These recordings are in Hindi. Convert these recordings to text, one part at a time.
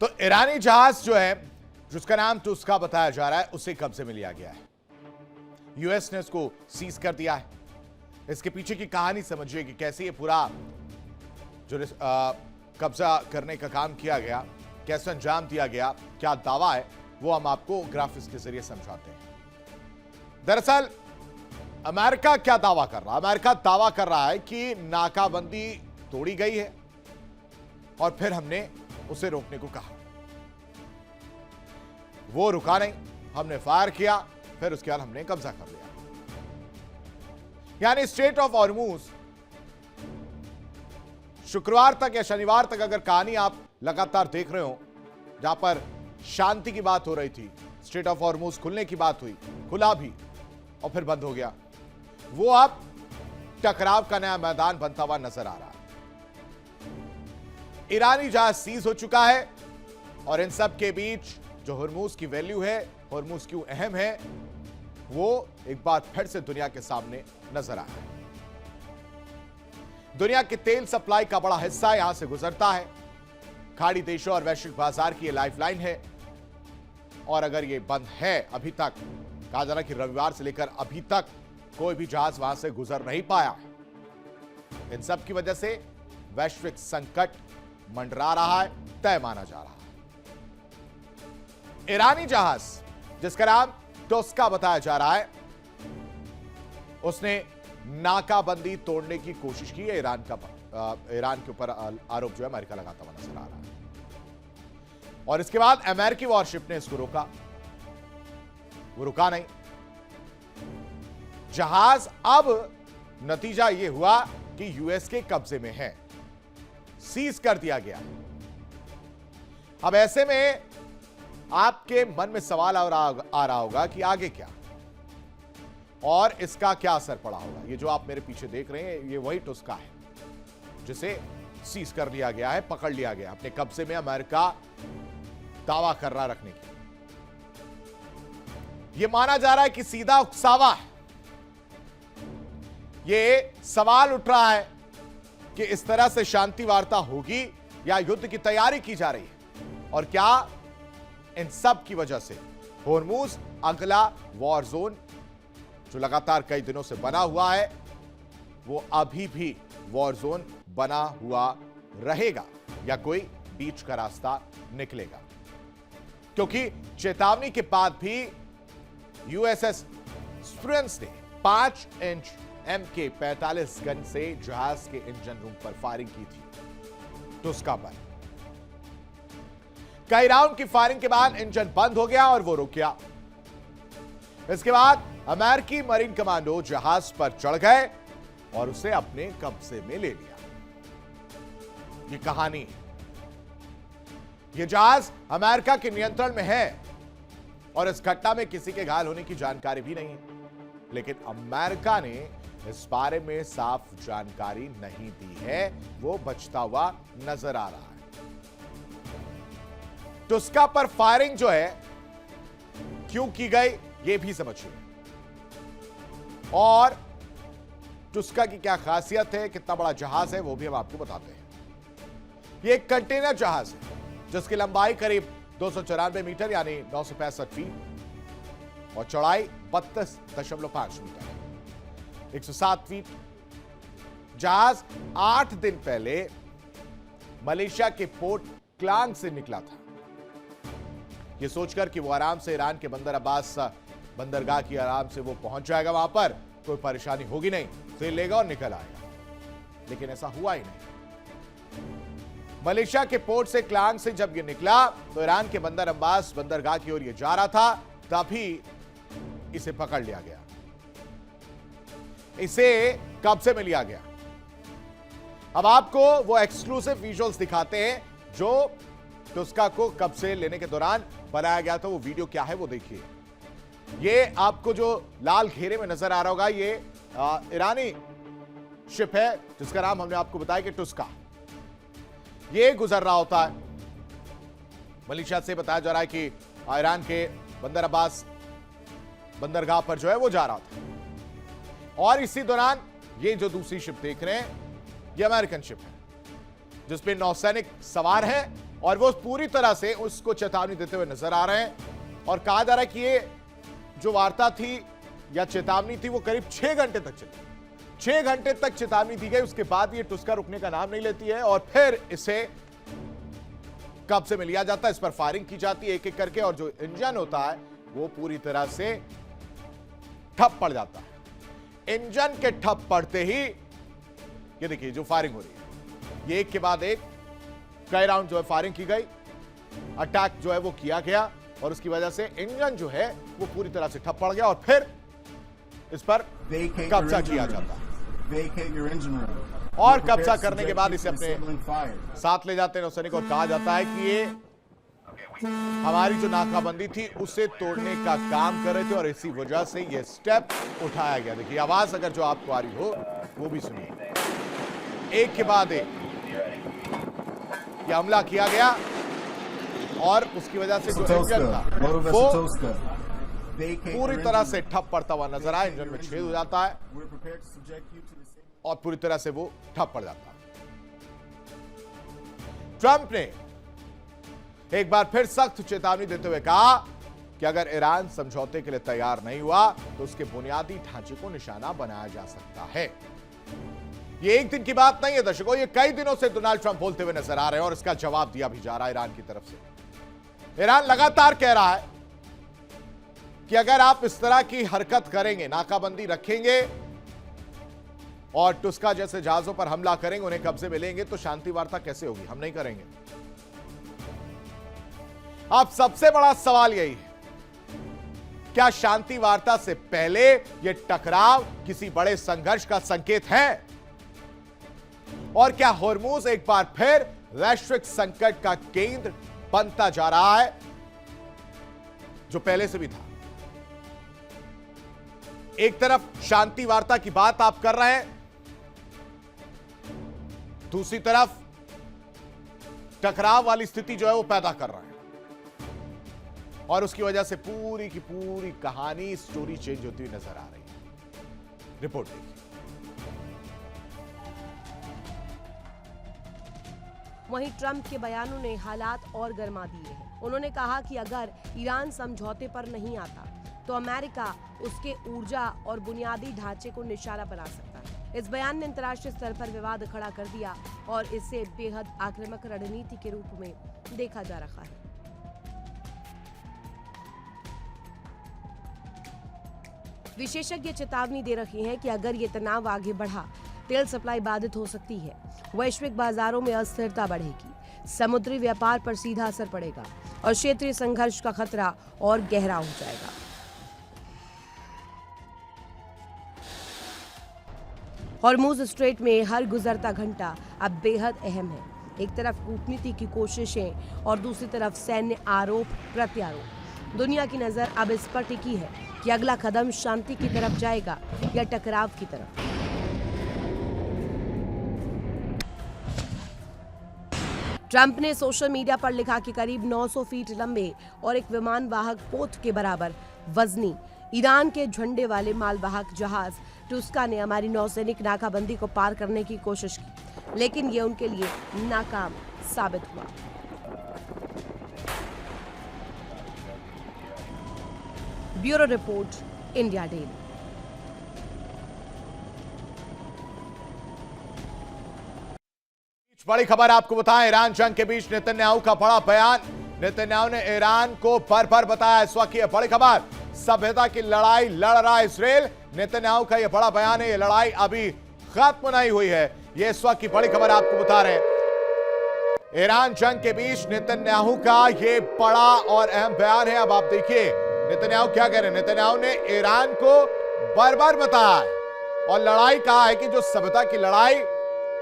तो ईरानी जहाज जो है, जिसका नाम टुस्का बताया जा रहा है, उसे कब्जे में लिया गया है। यूएस ने इसको सीज कर दिया है। इसके पीछे की कहानी समझिए कि कैसे ये पूरा जो कब्जा करने का काम किया गया, कैसे अंजाम दिया गया, क्या दावा है, वो हम आपको ग्राफिक्स के जरिए समझाते हैं। दरअसल अमेरिका क्या दावा कर रहा है? अमेरिका दावा कर रहा है कि नाकाबंदी तोड़ी गई है और फिर हमने उसे रोकने को कहा। वो रुका नहीं, हमने फायर किया, फिर उसके बाद हमने कब्जा कर लिया। यानी स्ट्रेट ऑफ हॉर्मुज शुक्रवार तक या शनिवार तक अगर कहानी आप लगातार देख रहे हो, जहां पर शांति की बात हो रही थी, स्ट्रेट ऑफ हॉर्मुज खुलने की बात हुई, खुला भी और फिर बंद हो गया, वो अब टकराव का नया मैदान बनता हुआ नजर आ रहा है। ईरानी जहाज सीज हो चुका है और इन सब के बीच जो हॉर्मुज की वैल्यू है, हॉर्मुज क्यों अहम है, वो एक बार फिर से दुनिया के सामने नजर आया है। दुनिया के तेल सप्लाई का बड़ा हिस्सा यहां से गुजरता है। खाड़ी देशों और वैश्विक बाजार की यह लाइफलाइन है और अगर यह बंद है, अभी तक कहा जा रहा है कि रविवार से लेकर अभी तक कोई भी जहाज वहां से गुजर नहीं पाया। इन सब की वजह से वैश्विक संकट मंडरा रहा है, तय माना जा रहा है। ईरानी जहाज जिसका नाम टुस्का बताया जा रहा है, उसने नाकाबंदी तोड़ने की कोशिश की है। ईरान के ऊपर आरोप जो है अमेरिका लगाता हुआ नजर आ रहा है और इसके बाद अमेरिकी वॉरशिप ने इसको रोका। वो रुका नहीं। जहाज अब नतीजा यह हुआ कि यूएस के कब्जे में है, सीज कर दिया गया। अब ऐसे में आपके मन में सवाल आ रहा होगा कि आगे क्या और इसका क्या असर पड़ा होगा। ये जो आप मेरे पीछे देख रहे हैं, ये वही टुस्का है जिसे सीज कर लिया गया है, पकड़ लिया गया अपने कब्जे में। अमेरिका दावा कर रहा रखने की। यह माना जा रहा है कि सीधा उकसावा है। यह सवाल उठ रहा है कि इस तरह से शांति वार्ता होगी या युद्ध की तैयारी की जा रही है, और क्या इन सब की वजह से हॉर्मुज अगला वॉर जोन जो लगातार कई दिनों से बना हुआ है, वो अभी भी वॉर जोन बना हुआ रहेगा या कोई बीच का रास्ता निकलेगा? क्योंकि चेतावनी के बाद भी यूएसएस स्प्रेंस ने 5 इंच MK-45 गन से जहाज के इंजन रूम पर फायरिंग की थी टुस्का पर। कई राउंड की फायरिंग के बाद इंजन बंद हो गया और वो रुक गया। इसके बाद अमेरिकी मरीन कमांडो जहाज पर चढ़ गए और उसे अपने कब्जे में ले लिया। ये कहानी है। यह जहाज अमेरिका के नियंत्रण में है और इस घटना में किसी के घायल होने की जानकारी भी नहीं है, लेकिन अमेरिका ने इस बारे में साफ जानकारी नहीं दी है। वो बचता हुआ नजर आ रहा है। टुस्का पर फायरिंग जो है क्यों की गई, ये भी समझिए, और टुस्का की क्या खासियत है, कितना बड़ा जहाज है, वो भी हम आपको बताते हैं। ये एक कंटेनर जहाज है जिसकी लंबाई करीब 294 मीटर यानी 965 फीट और चौड़ाई 32.5 मीटर, 107 फीट। जहाज 8 दिन पहले मलेशिया के पोर्ट क्लांग से निकला था, यह सोचकर कि वो आराम से ईरान के बंदर अब्बास बंदरगाह की आराम से वो पहुंच जाएगा, वहां पर कोई परेशानी होगी नहीं, तेल लेगा और निकल आएगा। लेकिन ऐसा हुआ ही नहीं। मलेशिया के पोर्ट से क्लांग से जब ये निकला तो ईरान के बंदर अब्बास बंदरगाह की ओर ये जा रहा था, तभी इसे पकड़ लिया गया, इसे कब्जे में लिया गया। अब आपको वो एक्सक्लूसिव विजुअल्स दिखाते हैं जो टुस्का को कब्जे लेने के दौरान बनाया गया था। वो वीडियो क्या है वो देखिए। ये आपको जो लाल घेरे में नजर आ रहा होगा, ये ईरानी शिप है जिसका नाम हमने आपको बताया कि टुस्का। ये गुजर रहा होता है मलेशिया से। बताया जा रहा है कि ईरान के बंदर अब्बास बंदरगाह पर जो है वो जा रहा था, और इसी दौरान ये जो दूसरी शिप देख रहे हैं, ये अमेरिकन शिप है जिसमें नौसैनिक सवार है और वो पूरी तरह से उसको चेतावनी देते हुए नजर आ रहे हैं। और कहा जा रहा है कि ये जो वार्ता थी या चेतावनी थी वो करीब 6 घंटे तक चली। 6 घंटे तक चेतावनी दी गई, उसके बाद ये टुस्का रुकने का नाम नहीं लेती है और फिर इसे कब्जे में लिया जाता है, इस पर फायरिंग की जाती है एक एक करके, और जो इंजन होता है वो पूरी तरह से ठप पड़ जाता है। इंजन के ठप पड़ते ही ये देखिए जो फायरिंग हो रही है, ये एक के बाद एक कई राउंड जो है फायरिंग की गई, अटैक जो है वो किया गया और उसकी वजह से इंजन जो है वो पूरी तरह से ठप पड़ गया और फिर इस पर कब्जा किया जाता है। और कब्जा करने के बाद इसे अपने साथ ले जाते हैं नौसैनिक और कहा जाता है कि ये हमारी जो नाकाबंदी थी उसे तोड़ने का काम कर रहे थे और इसी वजह से ये स्टेप उठाया गया। देखिए आवाज अगर जो आपको आ रही हो वो भी सुनिए। एक के बाद एक ये हमला किया गया और उसकी वजह से जो इंजन था वो पूरी तरह से ठप पड़ता हुआ नजर आया। इंजन में छेद हो जाता है और पूरी तरह से वो ठप पड़ जाता है। ट्रंप ने एक बार फिर सख्त चेतावनी देते हुए कहा कि अगर ईरान समझौते के लिए तैयार नहीं हुआ तो उसके बुनियादी ढांचे को निशाना बनाया जा सकता है। ये एक दिन की बात नहीं है दर्शकों, ये कई दिनों से डोनाल्ड ट्रंप बोलते हुए नजर आ रहे हैं और इसका जवाब दिया भी जा रहा है ईरान की तरफ से। ईरान लगातार कह रहा है कि अगर आप इस तरह की हरकत करेंगे, नाकाबंदी रखेंगे और टुस्का जैसे जहाजों पर हमला करेंगे, उन्हें कब्जे में लेंगे, तो शांति वार्ता कैसे होगी? हम नहीं करेंगे। अब सबसे बड़ा सवाल यही है, क्या शांति वार्ता से पहले यह टकराव किसी बड़े संघर्ष का संकेत है? और क्या होर्मुज एक बार फिर वैश्विक संकट का केंद्र बनता जा रहा है, जो पहले से भी था? एक तरफ शांति वार्ता की बात आप कर रहे हैं, दूसरी तरफ टकराव वाली स्थिति जो है वो पैदा कर रहा है और उसकी वजह से पूरी की पूरी कहानी, स्टोरी चेंज होती हुई नजर आ रही है। रिपोर्ट देखिए। वहीं ट्रंप के बयानों ने हालात और गर्मा दिए हैं। उन्होंने कहा कि अगर ईरान समझौते पर नहीं आता तो अमेरिका उसके ऊर्जा और बुनियादी ढांचे को निशाना बना सकता है। इस बयान ने अंतर्राष्ट्रीय स्तर पर विवाद खड़ा कर दिया और इसे बेहद आक्रामक रणनीति के रूप में देखा जा रहा है। विशेषज्ञ चेतावनी दे रहे हैं कि अगर ये तनाव आगे बढ़ा, तेल सप्लाई बाधित हो सकती है, वैश्विक बाजारों में अस्थिरता बढ़ेगी, समुद्री व्यापार पर सीधा असर पड़ेगा और क्षेत्रीय संघर्ष का खतरा और गहरा हो जाएगा। हॉर्मुज स्ट्रेट में हर गुजरता घंटा अब बेहद अहम है। एक तरफ कूटनीति की कोशिशें और दूसरी तरफ सैन्य आरोप प्रत्यारोप। दुनिया की नजर अब इस पर टिकी है कि अगला कदम शांति की तरफ जाएगा या टकराव की तरफ। ट्रंप ने सोशल मीडिया पर लिखा कि करीब 900 फीट लंबे और एक विमान वाहक पोत के बराबर वजनी ईरान के झंडे वाले मालवाहक जहाज टुस्का ने हमारी नौसैनिक नाकाबंदी को पार करने की कोशिश की, लेकिन ये उनके लिए नाकाम साबित हुआ। Bureau report, India daily. बड़ी खबर आपको बताएं, ईरान जंग के बीच नेतन्याहू का बड़ा बयान। नेतन्याहू ने ईरान को भर बताया। इस वक्त की बड़ी खबर, सभ्यता की लड़ाई लड़ रहा है इसराइल। नेतन्याहू का यह बड़ा बयान है, यह लड़ाई अभी खत्म नहीं हुई है। यह इस वक्त की बड़ी खबर आपको बता रहे हैं। ईरान जंग के बीच नेतन्याहू का यह बड़ा और अहम बयान है। अब आप देखिए नेतन्याहू क्या कह रहे हैं। नेतन्याहू ने ईरान को बार बताया है और लड़ाई कहा है कि जो सभ्यता की लड़ाई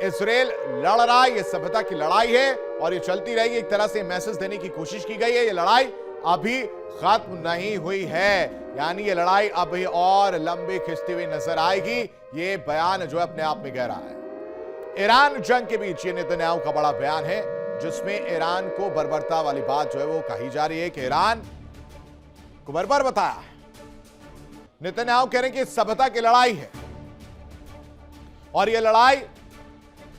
इसराइल लड़ रहा है, ये सभ्यता की लड़ाई है और ये चलती रहेगी। एक तरह से मैसेज देने की कोशिश की गई है, ये लड़ाई अभी खत्म नहीं हुई है, यानी ये लड़ाई अभी और लंबी खिंचती हुई नजर आएगी। ये बयान जो है अपने आप में गहरा है। ईरान जंग के बीच ये नेतन्याहू का बड़ा बयान है, जिसमें ईरान को बर्बरता वाली बात जो है वो कही जा रही है कि ईरान को बर्बर बताया है। नेतन्याहू कह रहे हैं कि सभ्यता की लड़ाई है और ये लड़ाई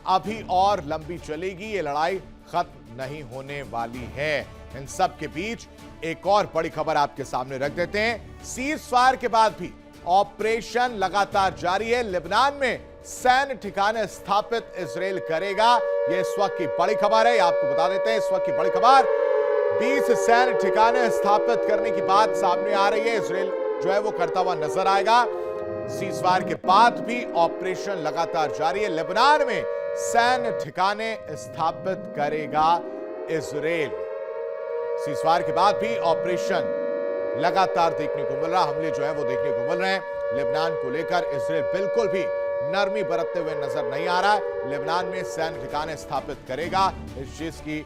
अभी और लंबी चलेगी, ये लड़ाई खत्म नहीं होने वाली है। इन सब के बीच एक और बड़ी खबर आपके सामने रख देते हैं। सीज़फायर के बाद भी ऑपरेशन लगातार जारी है। लेबनान में सैन्य ठिकाने स्थापित इजराइल करेगा, यह इस वक्त की बड़ी खबर है। आपको बता देते हैं इस वक्त की बड़ी खबर, 20 सैन्य ठिकाने स्थापित करने की बात सामने आ रही है। इजराइल जो है वो करता हुआ नजर आएगा। सीज़फायर के बाद भी ऑपरेशन लगातार जारी है। लेबनान में सैन्य ठिकाने स्थापित करेगा इजराइल। सीज़फायर के बाद भी ऑपरेशन लगातार देखने को मिल रहा, हमले जो है वो देखने को मिल रहे हैं। लेबनान को लेकर इजराइल बिल्कुल भी नरमी बरतते हुए नजर नहीं आ रहा है। लेबनान में सैन्य ठिकाने स्थापित करेगा, इस चीज की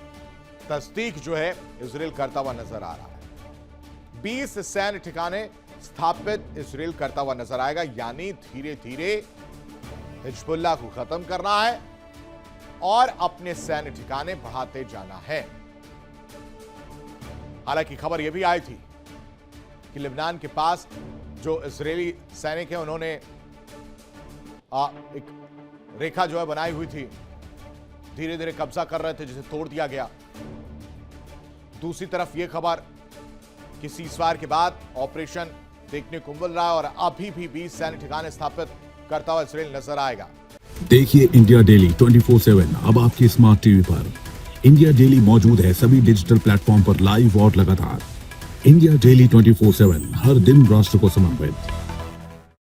तस्दीक जो है इजराइल करता हुआ नजर आ रहा है। 20 सैन्य ठिकाने स्थापित इजराइल करता हुआ नजर आएगा, यानी धीरे धीरे हिजबुल्लाह को खत्म करना है और अपने सैन्य ठिकाने बढ़ाते जाना है। हालांकि खबर यह भी आई थी कि लेबनान के पास जो इजरायली सैनिक हैं उन्होंने एक रेखा जो है बनाई हुई थी, धीरे धीरे कब्जा कर रहे थे, जिसे तोड़ दिया गया। दूसरी तरफ यह खबर कि सीज़फायर के बाद ऑपरेशन देखने को मिल रहा है और अभी भी 20 सैन्य ठिकाने स्थापित करता हुआ इजराइल नजर आएगा। देखिए इंडिया डेली 24/7 अब आपकी स्मार्ट टीवी पर। इंडिया डेली मौजूद है सभी डिजिटल प्लेटफॉर्म पर लाइव और लगातार। इंडिया डेली 24/7 हर दिन राष्ट्र को समर्पित।